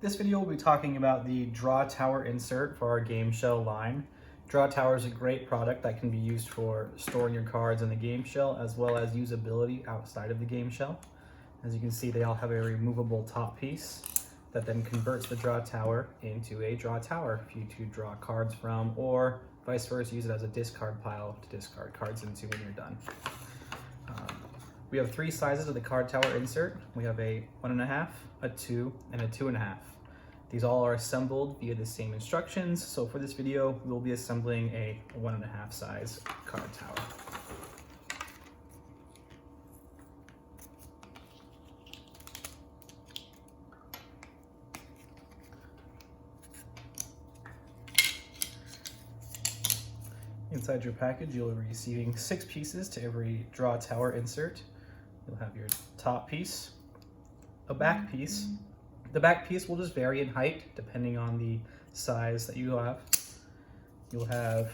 This video will be talking about the Draw Tower insert for our game shell line. Draw Tower is a great product that can be used for storing your cards in the game shell as well as usability outside of the game shell. As you can see, they all have a removable top piece that then converts the Draw Tower into a Draw Tower for you to draw cards from, or vice versa, use it as a discard pile to discard cards into when you're done. We have three sizes of the card tower insert. We have a 1.5, a 2, and a 2.5. These all are assembled via the same instructions. So for this video, we'll be assembling a 1.5 size card tower. Inside your package, you'll be receiving 6 pieces to every Draw Tower insert. You'll have your top piece, a back piece. The back piece will just vary in height depending on the size that you have. You'll have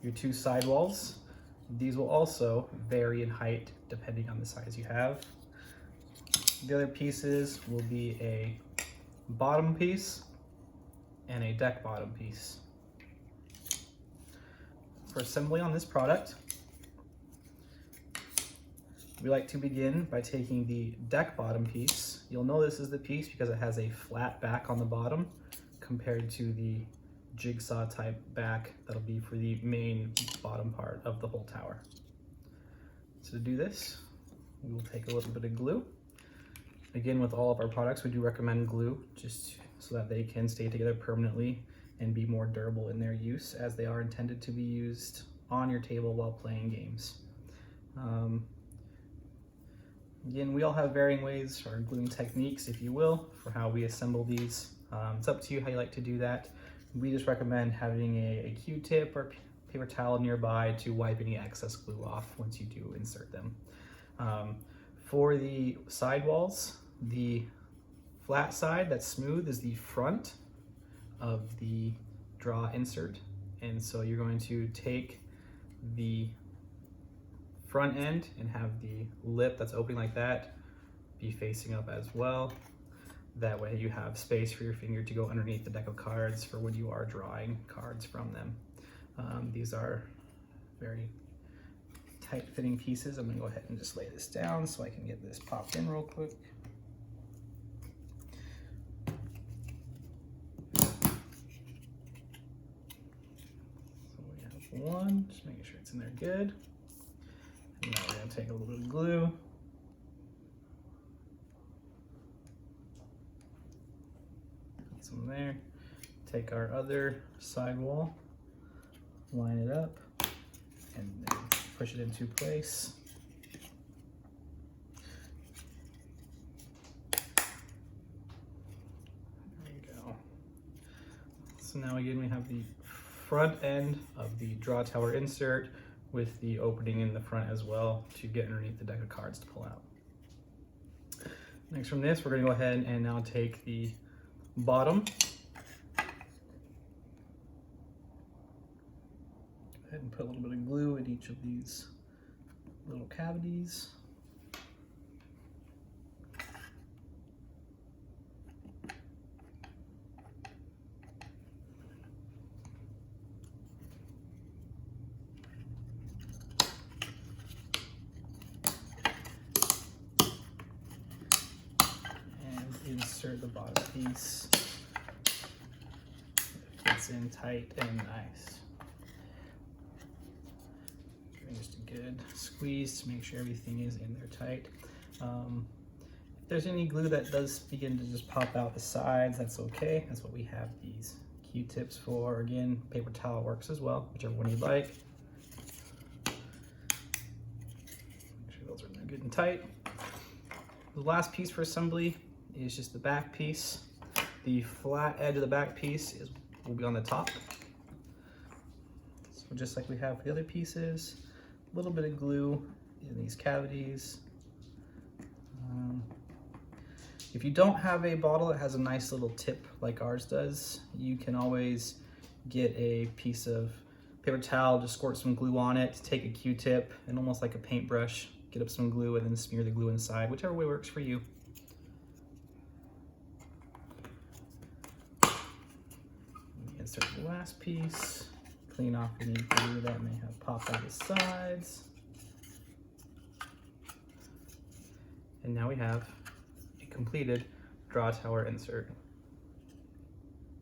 your 2 sidewalls. These will also vary in height depending on the size you have. The other pieces will be a bottom piece and a deck bottom piece. For assembly on this product, we like to begin by taking the deck bottom piece. You'll know this is the piece because it has a flat back on the bottom compared to the jigsaw type back that'll be for the main bottom part of the whole tower. So to do this, we will take a little bit of glue. Again, with all of our products, we do recommend glue just so that they can stay together permanently and be more durable in their use, as they are intended to be used on your table while playing games. Again, we all have varying ways or gluing techniques, if you will, for how we assemble these. It's up to you how you like to do that. We just recommend having a Q-tip or paper towel nearby to wipe any excess glue off once you do insert them. For the sidewalls, the flat side that's smooth is the front of the draw insert. And so you're going to take the front end and have the lip that's opening like that be facing up as well. That way you have space for your finger to go underneath the deck of cards for when you are drawing cards from them. These are very tight fitting pieces. I'm gonna go ahead and just lay this down so I can get this popped in real quick. One, just making sure it's in there good. And now we're going to take a little bit of glue. Put some there. Take our other sidewall, line it up, and then push it into place. There we go. So now again we have the front end of the Draw Tower insert with the opening in the front as well to get underneath the deck of cards to pull out. Next from this, we're going to go ahead and now take the bottom. Go ahead and put a little bit of glue in each of these little cavities. Insert the bottom piece. It fits in tight and nice. Giving just a good squeeze to make sure everything is in there tight. If there's any glue that does begin to just pop out the sides, that's okay. That's what we have these Q-tips for. Again, paper towel works as well, whichever one you like. Make sure those are good and tight. The last piece for assembly is just the back piece. The flat edge of the back piece will be on the top. So just like we have for the other pieces, a little bit of glue in these cavities. If you don't have a bottle that has a nice little tip like ours does, you can always get a piece of paper towel, just squirt some glue on it, take a Q-tip, and almost like a paintbrush, get up some glue and then smear the glue inside, whichever way works for you. Insert the last piece, clean off any glue that may have popped on the sides. And now we have a completed draw tower insert.